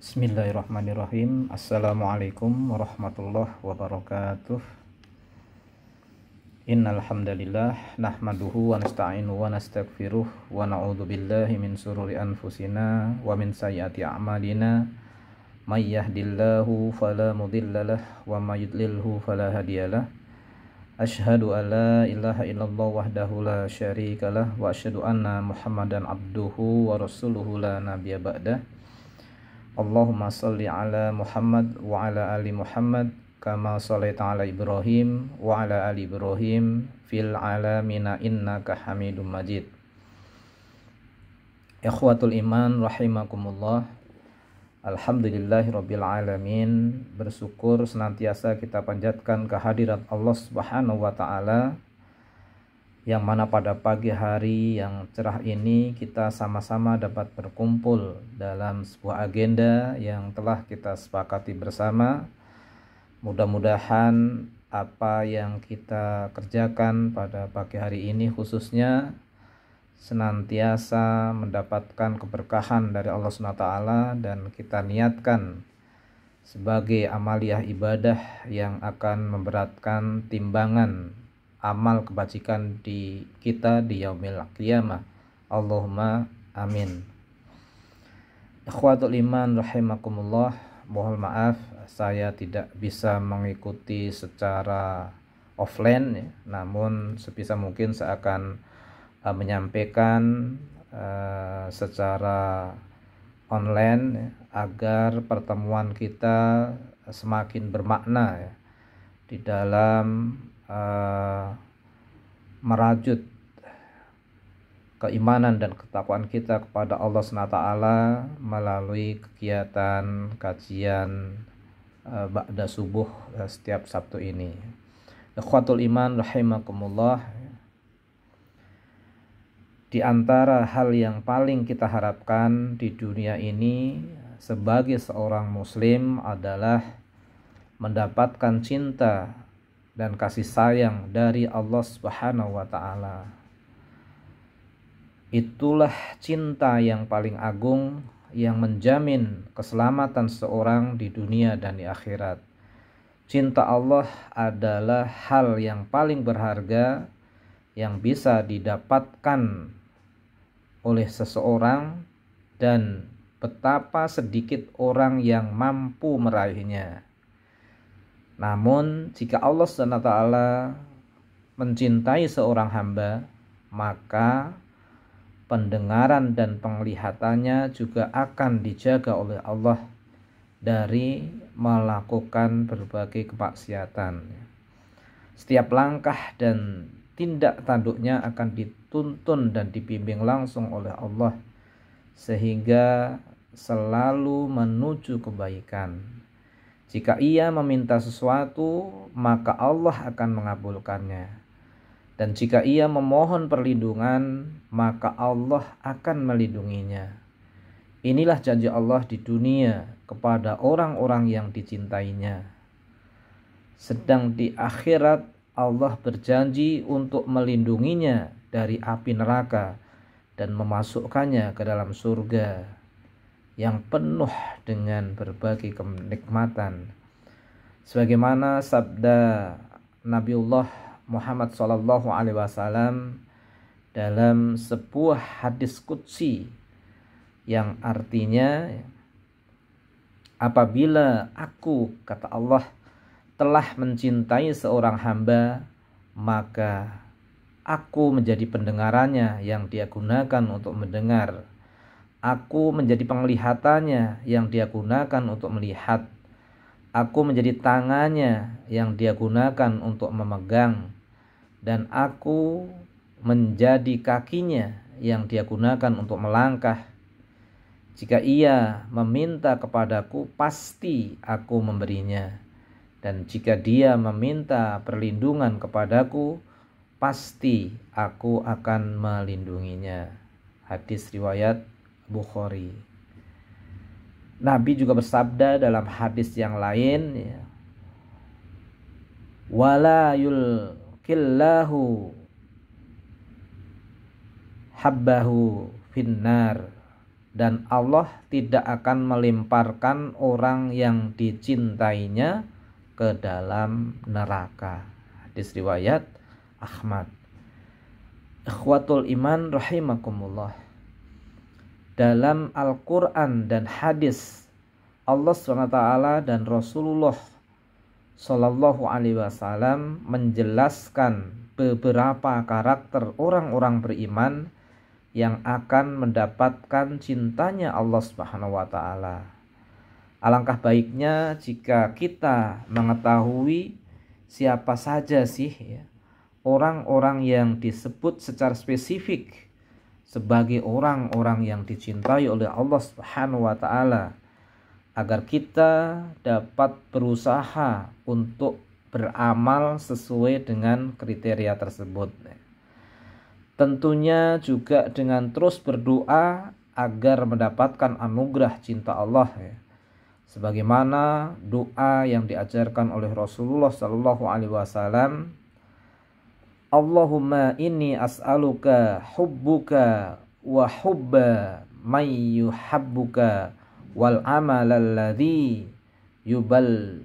Bismillahirrahmanirrahim. Assalamualaikum warahmatullahi wabarakatuh. Innal hamdalillah nahmaduhu wa nasta'inuhu wa nastaghfiruh wa na'udzu billahi min shururi anfusina wa min sayyiati a'malina. May yahdihillahu fala mudhillalah wa may yudlilhu fala hadiyalah. Asyhadu an la ilaha illallah wahdahu la syarikalah wa asyhadu anna Muhammadan abduhu wa rasuluhu la nabiyya ba'dah. Allahumma salli ala Muhammad wa ala ali Muhammad kama shallaita ala Ibrahim wa ala ali Ibrahim fil alamina innaka Hamidum Majid. Ikhwatul iman rahimakumullah. Alhamdulillahirabbil alamin. Bersyukur senantiasa kita panjatkan kehadirat Allah Subhanahu wa taala, yang mana pada pagi hari yang cerah ini kita sama-sama dapat berkumpul dalam sebuah agenda yang telah kita sepakati bersama. Mudah-mudahan apa yang kita kerjakan pada pagi hari ini khususnya senantiasa mendapatkan keberkahan dari Allah SWT, dan kita niatkan sebagai amaliyah ibadah yang akan memberatkan timbangan amal kebajikan di kita di yaumil qiyamah. Allahumma amin. Ikhwatul iman rahimakumullah, mohon maaf saya tidak bisa mengikuti secara offline ya, namun sebisa mungkin saya akan menyampaikan secara online ya, agar pertemuan kita semakin bermakna ya, di dalam merajut keimanan dan ketakwaan kita kepada Allah SWT melalui kegiatan kajian ba'da subuh setiap Sabtu ini. Ikhwatul iman rahimakumullah, di antara hal yang paling kita harapkan di dunia ini sebagai seorang muslim adalah mendapatkan cinta dan kasih sayang dari Allah Subhanahu wa taala. Itulah cinta yang paling agung yang menjamin keselamatan seorang di dunia dan di akhirat. Cinta Allah adalah hal yang paling berharga yang bisa didapatkan oleh seseorang, dan betapa sedikit orang yang mampu meraihnya. Namun jika Allah SWT mencintai seorang hamba, maka pendengaran dan penglihatannya juga akan dijaga oleh Allah dari melakukan berbagai kemaksiatan. Setiap langkah dan tindak tanduknya akan dituntun dan dibimbing langsung oleh Allah, sehingga selalu menuju kebaikan. Jika ia meminta sesuatu, maka Allah akan mengabulkannya. Dan jika ia memohon perlindungan, maka Allah akan melindunginya. Inilah janji Allah di dunia kepada orang-orang yang dicintainya. Sedang di akhirat Allah berjanji untuk melindunginya dari api neraka dan memasukkannya ke dalam surga yang penuh dengan berbagai kenikmatan. Sebagaimana sabda Nabiullah Muhammad SAW dalam sebuah hadis qudsi yang artinya, apabila aku, kata Allah, telah mencintai seorang hamba, maka aku menjadi pendengarannya yang dia gunakan untuk mendengar. Aku menjadi penglihatannya yang dia gunakan untuk melihat. Aku menjadi tangannya yang dia gunakan untuk memegang. Dan aku menjadi kakinya yang dia gunakan untuk melangkah. Jika ia meminta kepadaku, pasti aku memberinya. Dan jika dia meminta perlindungan kepadaku, pasti aku akan melindunginya. Hadis riwayat Bukhari. Nabi juga bersabda dalam hadis yang lain, ya, wala yulqillahu habbahu finnar, dan Allah tidak akan melemparkan orang yang dicintainya ke dalam neraka. Hadis riwayat Ahmad. Ikhwatul iman rahimakumullah. Dalam Al-Quran dan hadis, Allah SWT dan Rasulullah Shallallahu Alaihi Wasallam menjelaskan beberapa karakter orang-orang beriman yang akan mendapatkan cintanya Allah Subhanahu wa taala. Alangkah baiknya jika kita mengetahui siapa saja sih ya, orang-orang yang disebut secara spesifik sebagai orang-orang yang dicintai oleh Allah Subhanahu wa taala, agar kita dapat berusaha untuk beramal sesuai dengan kriteria tersebut. Tentunya juga dengan terus berdoa agar mendapatkan anugerah cinta Allah ya. Sebagaimana doa yang diajarkan oleh Rasulullah Sallallahu Alaihi Wasallam, Allahumma inni as'aluka hubbuka wa hubba may yuhabbuka wal amal alladhi yuballighuni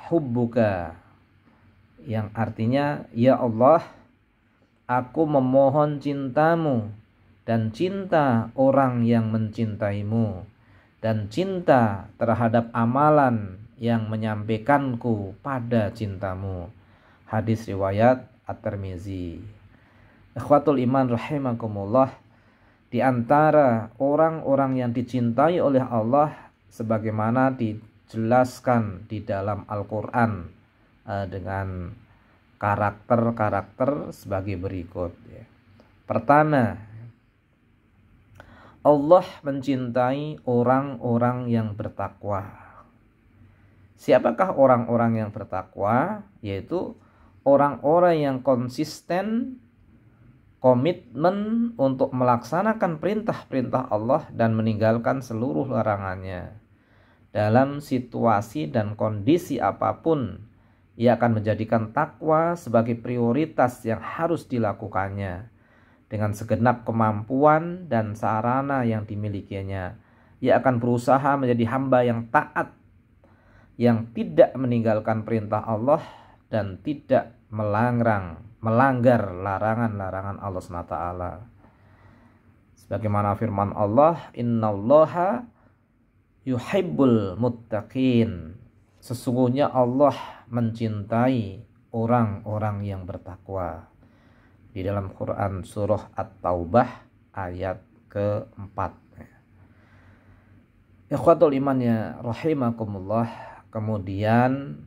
hubbuka, yang artinya, ya Allah, aku memohon cintamu dan cinta orang yang mencintaimu, dan cinta terhadap amalan yang menyampaikanku pada cintamu. Hadis riwayat At-Tirmizi. Ikhwatul iman rahimakumullah, di antara orang-orang yang dicintai oleh Allah sebagaimana dijelaskan di dalam Al-Quran dengan karakter-karakter sebagai berikut ya. Pertama, Allah mencintai orang-orang yang bertakwa. Siapakah orang-orang yang bertakwa? Yaitu orang-orang yang konsisten, komitmen untuk melaksanakan perintah-perintah Allah dan meninggalkan seluruh larangannya. Dalam situasi dan kondisi apapun, ia akan menjadikan takwa sebagai prioritas yang harus dilakukannya. Dengan segenap kemampuan dan sarana yang dimilikinya, ia akan berusaha menjadi hamba yang taat, yang tidak meninggalkan perintah Allah dan tidak melanggar larangan-larangan Allah SWT. Sebagaimana firman Allah, innallaha yuhibbul muttaqin. Sesungguhnya Allah mencintai orang-orang yang bertakwa. Di dalam Quran surah At-Taubah ayat ke-4. Ikhwatul iman ya rahimakumullah. Kemudian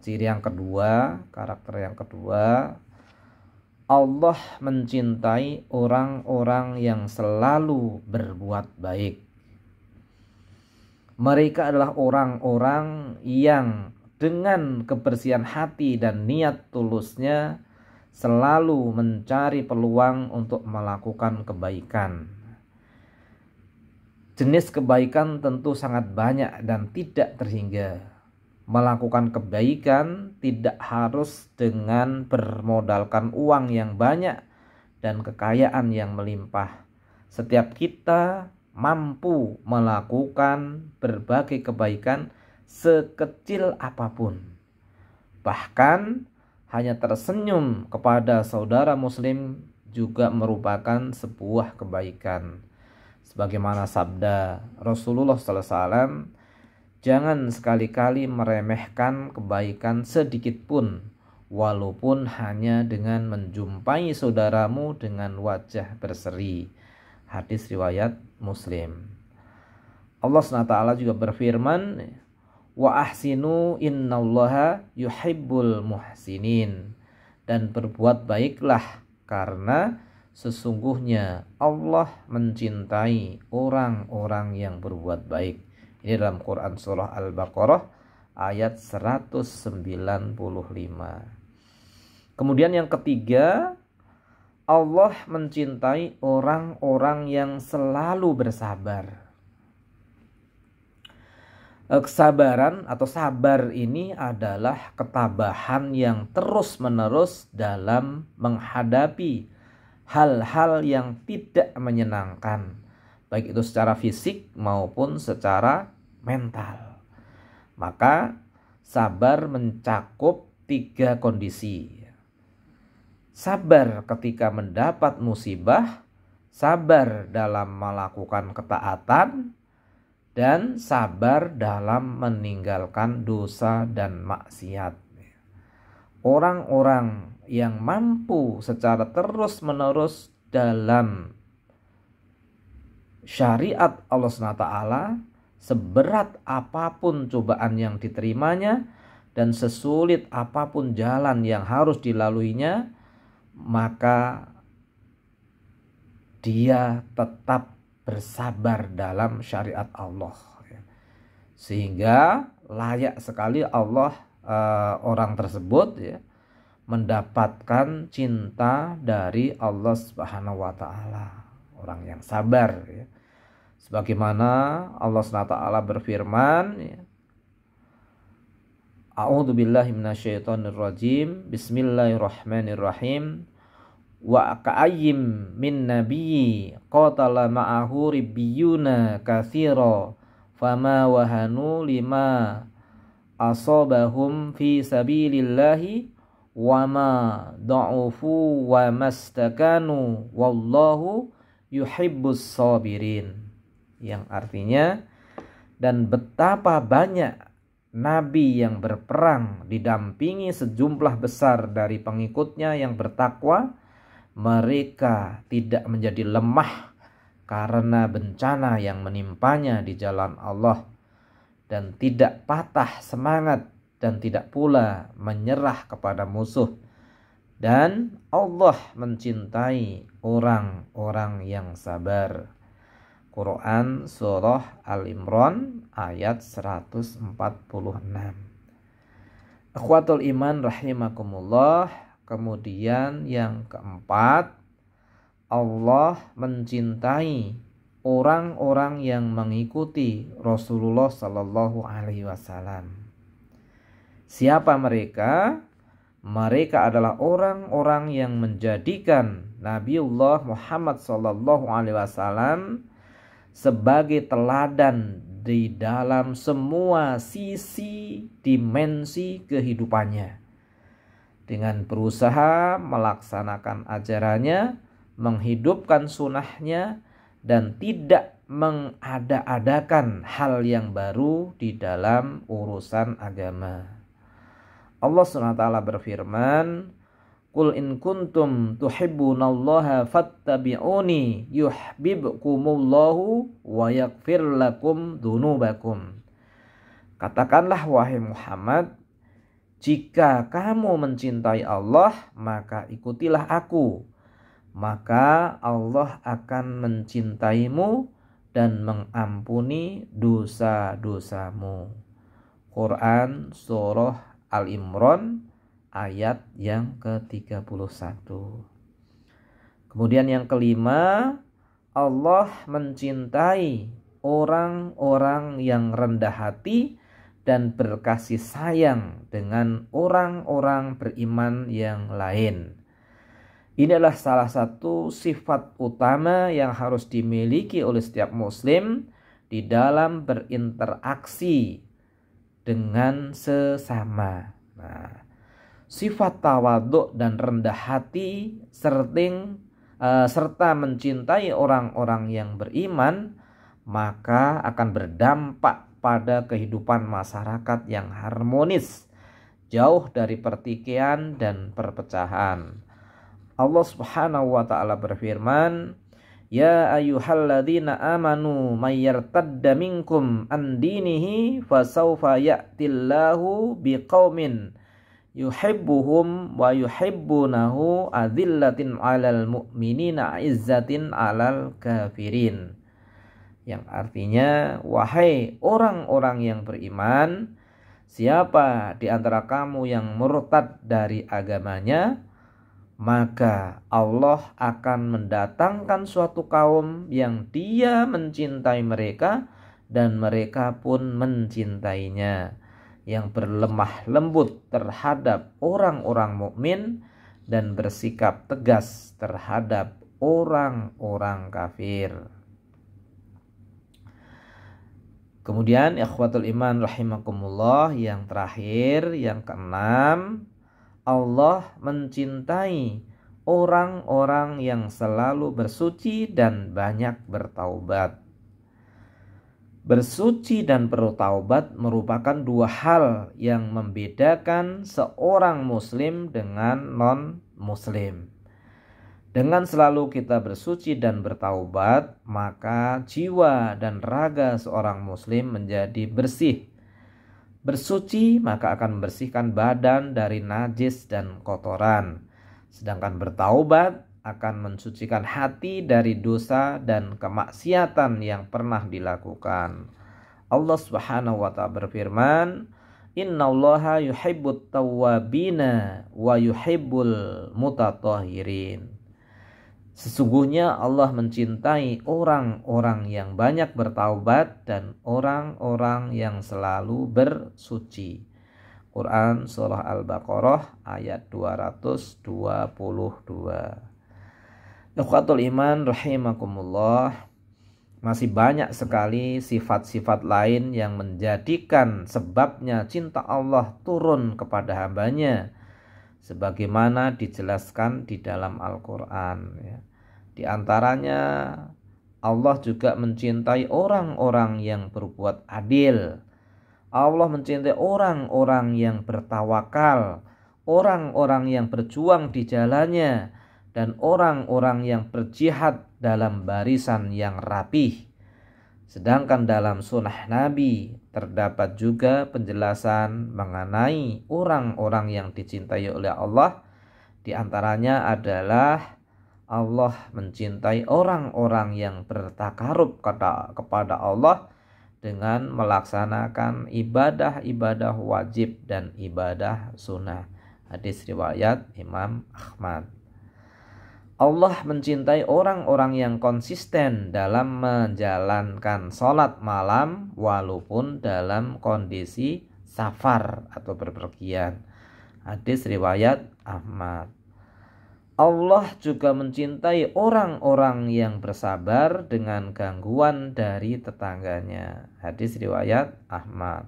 ciri yang kedua, karakter yang kedua, Allah mencintai orang-orang yang selalu berbuat baik. Mereka adalah orang-orang yang dengan kebersihan hati dan niat tulusnya selalu mencari peluang untuk melakukan kebaikan. Jenis kebaikan tentu sangat banyak dan tidak terhingga. Melakukan kebaikan tidak harus dengan bermodalkan uang yang banyak dan kekayaan yang melimpah. Setiap kita mampu melakukan berbagai kebaikan sekecil apapun. Bahkan hanya tersenyum kepada saudara muslim juga merupakan sebuah kebaikan. Sebagaimana sabda Rasulullah SAW, jangan sekali-kali meremehkan kebaikan sedikit pun, walaupun hanya dengan menjumpai saudaramu dengan wajah berseri. Hadis riwayat Muslim. Allah SWT juga berfirman, wa ahsinu innallaha yuhibbul muhsinin, dan berbuat baiklah karena sesungguhnya Allah mencintai orang-orang yang berbuat baik. Ini dalam Quran surah Al-Baqarah ayat 195. Kemudian yang ketiga, Allah mencintai orang-orang yang selalu bersabar. Kesabaran atau sabar ini adalah ketabahan yang terus-menerus dalam menghadapi hal-hal yang tidak menyenangkan, baik itu secara fisik maupun secara mental. Maka sabar mencakup 3 kondisi. Sabar ketika mendapat musibah, sabar dalam melakukan ketaatan, dan sabar dalam meninggalkan dosa dan maksiat. Orang-orang yang mampu secara terus-menerus dalam syariat Allah SWT, seberat apapun cobaan yang diterimanya dan sesulit apapun jalan yang harus dilaluinya, maka dia tetap bersabar dalam syariat Allah. Sehingga layak sekali Allah orang tersebut mendapatkan cinta dari Allah Subhanahu wa taala, orang yang sabar sebagaimana Allah Subhanahu wa taala berfirman, A'udzubillahi minasyaitonirrajim, Bismillahirrahmanirrahim. Wa ka'ayyim min nabiyyi qatala ma'ahu ribbiyuna katsira fama wahanu lima asabahum fi sabilillahi wa ma da'ufu wa mastakanu wallahu yuhibbus sabirin. Yang artinya, dan betapa banyak nabi yang berperang didampingi sejumlah besar dari pengikutnya yang bertakwa, mereka tidak menjadi lemah karena bencana yang menimpanya di jalan Allah, dan tidak patah semangat dan tidak pula menyerah kepada musuh. Dan Allah mencintai orang-orang yang sabar. Quran Surah Al-Imran ayat 146. Akhwatul iman rahimakumullah. Kemudian yang keempat, Allah mencintai orang-orang yang mengikuti Rasulullah Sallallahu Alaihi Wasallam. Siapa mereka? Mereka adalah orang-orang yang menjadikan Nabiullah Muhammad Sallallahu Alaihi Wasallam sebagai teladan di dalam semua sisi dimensi kehidupannya, dengan berusaha melaksanakan ajarannya, menghidupkan sunnahnya, dan tidak mengada-adakan hal yang baru di dalam urusan agama. Allah SWT berfirman, Qul in kuntum tuhibbunallaha fattabi'uni yuhibbukumullahu wa yaghfir lakum dzunubakum. Katakanlah wahai Muhammad, jika kamu mencintai Allah, maka ikutilah aku, maka Allah akan mencintaimu dan mengampuni dosa-dosamu. Quran Surah Al-Imran ayat yang ke-31. Kemudian yang kelima, Allah mencintai orang-orang yang rendah hati dan berkasih sayang dengan orang-orang beriman yang lain. Ini adalah salah satu sifat utama yang harus dimiliki oleh setiap muslim di dalam berinteraksi dengan sesama. Nah, sifat tawadhu dan rendah hati serta mencintai orang-orang yang beriman, maka akan berdampak pada kehidupan masyarakat yang harmonis, jauh dari pertikaian dan perpecahan. Allah Subhanahu wa taala berfirman, Ya ayyuhalladzina amanu may yartadda minkum an dinihi fasawfa ya'tillahu biqaumin yuhibbuhum wa yuhibbunahu adzillatin 'alal mu'minina 'izzatin 'alal kafirin. Yang artinya, wahai orang-orang yang beriman, siapa di antara kamu yang murtad dari agamanya, maka Allah akan mendatangkan suatu kaum yang dia mencintai mereka dan mereka pun mencintainya, yang berlemah lembut terhadap orang-orang mukmin dan bersikap tegas terhadap orang-orang kafir. Kemudian ikhwatul iman rahimakumullah, yang terakhir, yang keenam, Allah mencintai orang-orang yang selalu bersuci dan banyak bertaubat. Bersuci dan bertaubat merupakan dua hal yang membedakan seorang muslim dengan non-muslim. Dengan selalu kita bersuci dan bertaubat, maka jiwa dan raga seorang muslim menjadi bersih. Bersuci maka akan membersihkan badan dari najis dan kotoran. Sedangkan bertaubat akan mensucikan hati dari dosa dan kemaksiatan yang pernah dilakukan. Allah Subhanahu wa ta'ala berfirman, "Innallaha yuhibbut tawwabina wa yuhibbul mutatahhirin." Sesungguhnya Allah mencintai orang-orang yang banyak bertaubat dan orang-orang yang selalu bersuci. Quran Surah Al-Baqarah ayat 222. Ikhwatul iman rahimakumullah, masih banyak sekali sifat-sifat lain yang menjadikan sebabnya cinta Allah turun kepada hambanya, sebagaimana dijelaskan di dalam Al-Quran, ya. Di antaranya Allah juga mencintai orang-orang yang berbuat adil. Allah mencintai orang-orang yang bertawakal, orang-orang yang berjuang di jalannya, dan orang-orang yang berjihad dalam barisan yang rapih. Sedangkan dalam sunnah Nabi terdapat juga penjelasan mengenai orang-orang yang dicintai oleh Allah. Di antaranya adalah Allah mencintai orang-orang yang bertakarub kepada Allah dengan melaksanakan ibadah-ibadah wajib dan ibadah sunnah. Hadis riwayat Imam Ahmad. Allah mencintai orang-orang yang konsisten dalam menjalankan sholat malam walaupun dalam kondisi safar atau berpergian. Hadis riwayat Ahmad. Allah juga mencintai orang-orang yang bersabar dengan gangguan dari tetangganya. Hadis riwayat Ahmad.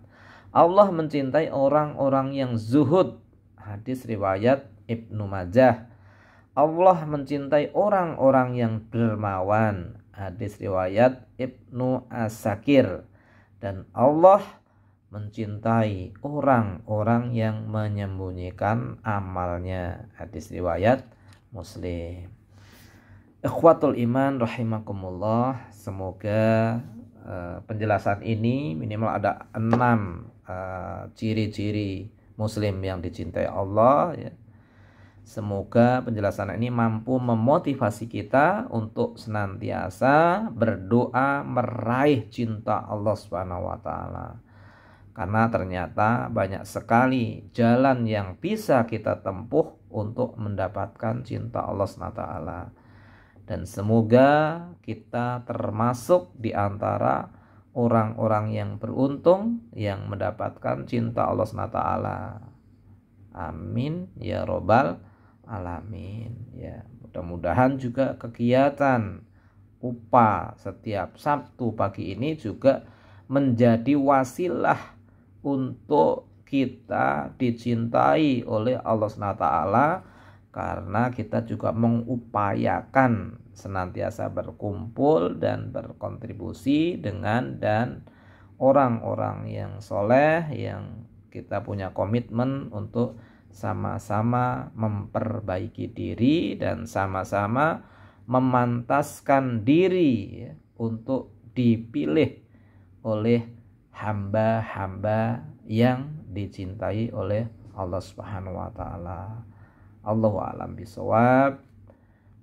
Allah mencintai orang-orang yang zuhud. Hadis riwayat Ibnu Majah. Allah mencintai orang-orang yang dermawan. Hadis riwayat Ibnu As-Sakir. Dan Allah mencintai orang-orang yang menyembunyikan amalnya. Hadis riwayat Muslim. Ikhwatul iman rahimakumullah, semoga penjelasan ini minimal ada 6 ciri-ciri muslim yang dicintai Allah, ya. Semoga penjelasan ini mampu memotivasi kita untuk senantiasa berdoa meraih cinta Allah Subhanahu wa taala. Karena ternyata banyak sekali jalan yang bisa kita tempuh untuk mendapatkan cinta Allah SWT. Dan semoga kita termasuk di antara orang-orang yang beruntung yang mendapatkan cinta Allah SWT. Amin ya robbal alamin. Ya, mudah-mudahan juga kegiatan UPA setiap Sabtu pagi ini juga menjadi wasilah untuk kita dicintai oleh Allah SWT, karena kita juga mengupayakan senantiasa berkumpul dan berkontribusi dengan dan orang-orang yang soleh, yang kita punya komitmen untuk sama-sama memperbaiki diri dan sama-sama memantaskan diri, ya, untuk dipilih oleh hamba-hamba yang dicintai oleh Allah Subhanahu wa taala. Allahu a'lam bishawab.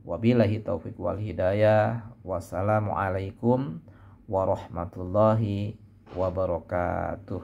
Wabillahi taufiq wal hidayah. Wassalamualaikum warahmatullahi wabarakatuh.